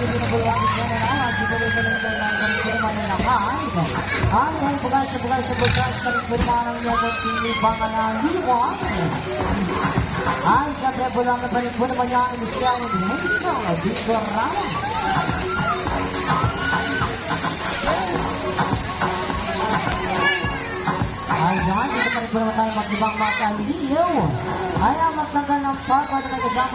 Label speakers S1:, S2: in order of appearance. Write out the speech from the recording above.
S1: binabuluhan din na naman. Dito rin lang tayo ng karitulman ng lakas. Ay, bugas na karitulman ng mga tinibangan ng liwan. Ay, syempre bulang na balik po naman niya inisyan ng Hazel Victor Ramos. Ayan, dito pa rin po naman tayo magbibang mataliw. Ay, ang magtanggal ng park,